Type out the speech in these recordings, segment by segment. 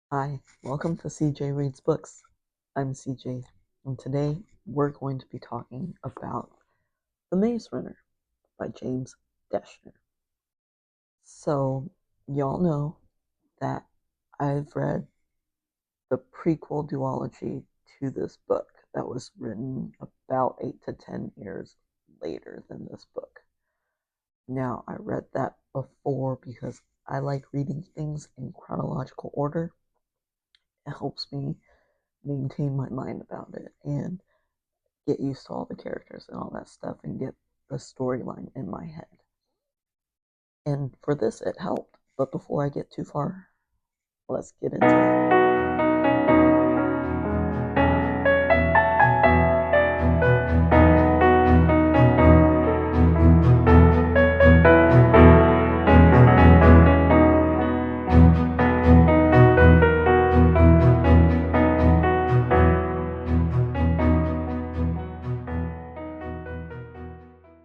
Hi, welcome to CJ Reads Books. I'm CJ, and today we're going to be talking about The Maze Runner by James Dashner. So, y'all know that I've read the prequel duology to this book that was written about 8 to 10 years later than this book. Now, I read that before because I like reading things in chronological order. It helps me maintain my mind about it and get used to all the characters and all that stuff and get the storyline in my head. And for this, it helped. But before I get too far, let's get into it.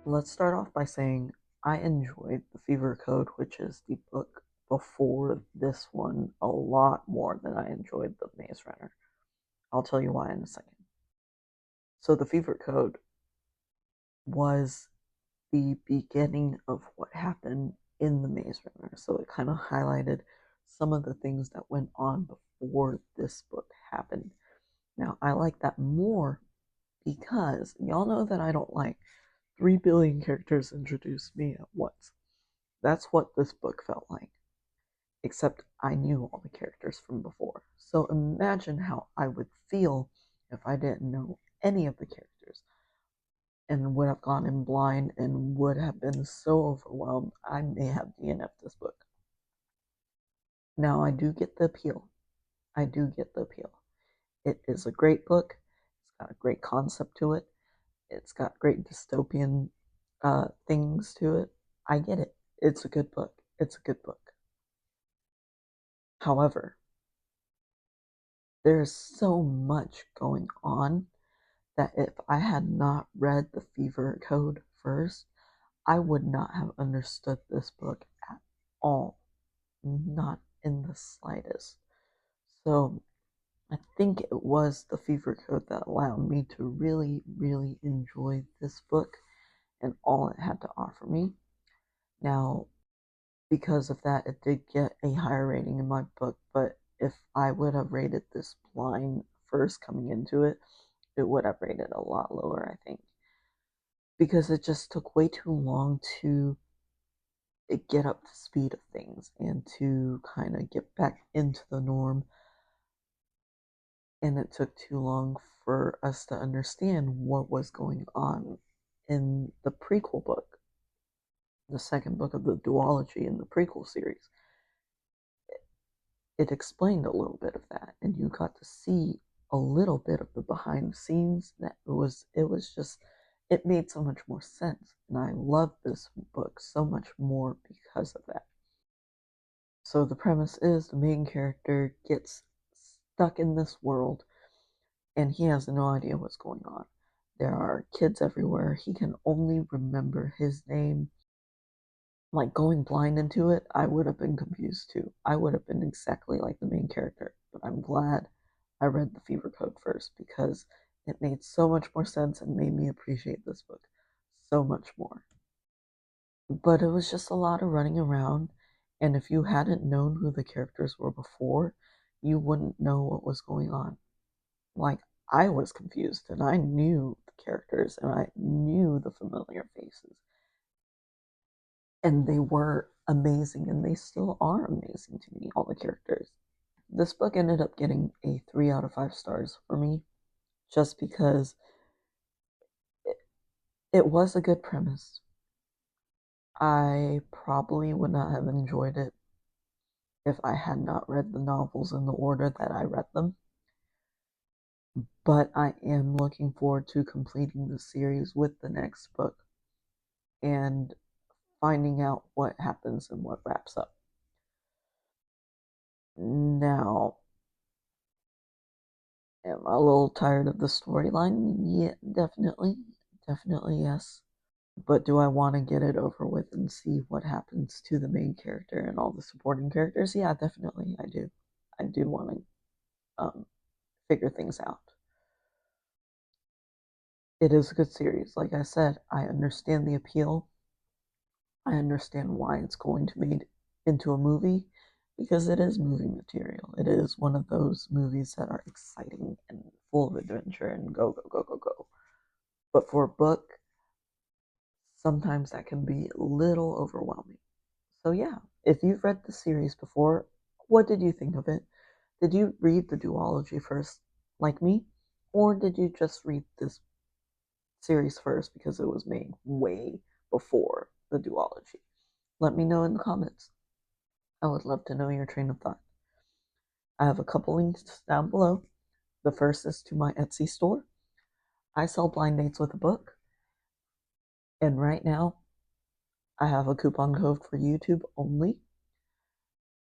Let's start off by saying I enjoyed The Fever Code, which is the book before this one, a lot more than I enjoyed The Maze Runner. I'll tell you why in a second. So, The Fever Code was the beginning of what happened in The Maze Runner. So, it kind of highlighted some of the things that went on before this book happened. Now, I like that more because y'all know that I don't like 3 billion characters introduced me at once. That's what this book felt like, except I knew all the characters from before. So imagine how I would feel if I didn't know any of the characters and would have gone in blind and would have been so overwhelmed I may have DNF'd this book. Now, I do get the appeal. I do get the appeal. It is a great book. It's got a great concept to it. It's got great dystopian things to it. I get it. It's a good book. It's a good book. However, there's so much going on that if I had not read The Fever Code first, I would not have understood this book at all. Not in the slightest. So I think it was The Fever Code that allowed me to really, really enjoy this book and all it had to offer me. Now, because of that, it did get a higher rating in my book, but if I would have rated this blind first coming into it, it would have rated a lot lower, I think. Because it just took way too long to get up to speed of things and to kind of get back into the norm. And it took too long for us to understand what was going on in the prequel book, the second book of the duology in the prequel series. It explained a little bit of that, and you got to see a little bit of the behind the scenes. That it made so much more sense, and I love this book so much more because of that. So the premise is the main character gets stuck in this world and he has no idea what's going on. There are kids everywhere. He can only remember his name. Like going blind into it, I would have been confused too. I would have been exactly like the main character. But I'm glad I read The Fever Code first because it made so much more sense and made me appreciate this book so much more. But it was just a lot of running around, and if you hadn't known who the characters were before, you wouldn't know what was going on. Like, I was confused, and I knew the characters, and I knew the familiar faces. And they were amazing, and they still are amazing to me, all the characters. This book ended up getting a 3 out of 5 stars for me, just because it, it was a good premise. I probably would not have enjoyed it if I had not read the novels in the order that I read them. But I am looking forward to completing the series with the next book and finding out what happens and what wraps up. Now, am I a little tired of the storyline? Yeah, definitely. Definitely, yes. But do I want to get it over with and see what happens to the main character and all the supporting characters? Yeah, definitely, I do. I do want to figure things out. It is a good series. Like I said, I understand the appeal. I understand why it's going to be made into a movie because it is movie material. It is one of those movies that are exciting and full of adventure and go, go, go, go, go. But for a book, sometimes that can be a little overwhelming. So, yeah, if you've read the series before, what did you think of it? Did you read the duology first, like me? Or did you just read this series first because it was made way before the duology? Let me know in the comments. I would love to know your train of thought. I have a couple links down below. The first is to my Etsy store. I sell blind dates with a book. And right now, I have a coupon code for YouTube only.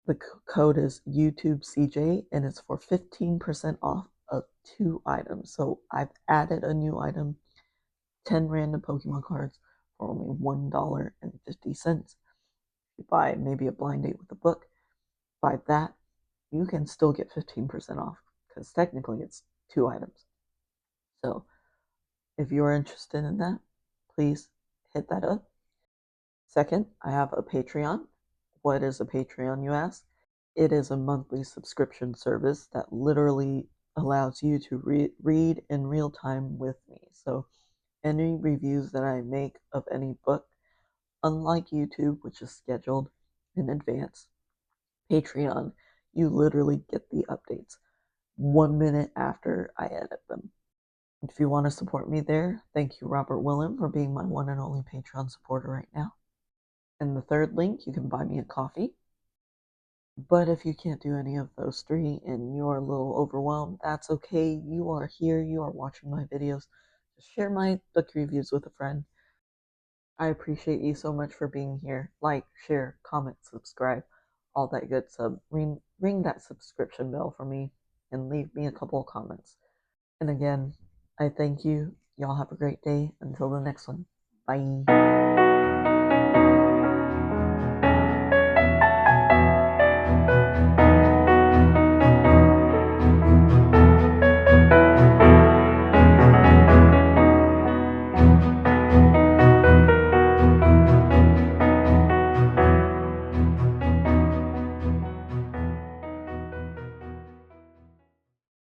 The code is YouTubeCJ and it's for 15% off of 2 items. So I've added a new item, 10 random Pokemon cards for only $1.50. You buy maybe a blind date with a book, buy that, you can still get 15% off because technically it's 2 items. So if you're interested in that, please hit that up. Second, I have a Patreon. What is a Patreon, you ask? It is a monthly subscription service that literally allows you to read in real time with me. So any reviews that I make of any book, unlike YouTube, which is scheduled in advance, Patreon, you literally get the updates 1 minute after I edit them. If you want to support me there, thank you, Robert Willem, for being my one and only Patreon supporter right now. And the third link, you can buy me a coffee. But if you can't do any of those 3 and you're a little overwhelmed, that's okay. You are here, you are watching my videos. Just share my book reviews with a friend. I appreciate you so much for being here. Like, share, comment, subscribe, all that good stuff. Ring that subscription bell for me and leave me a couple of comments. And again, I thank you. Y'all have a great day. Until the next one. Bye.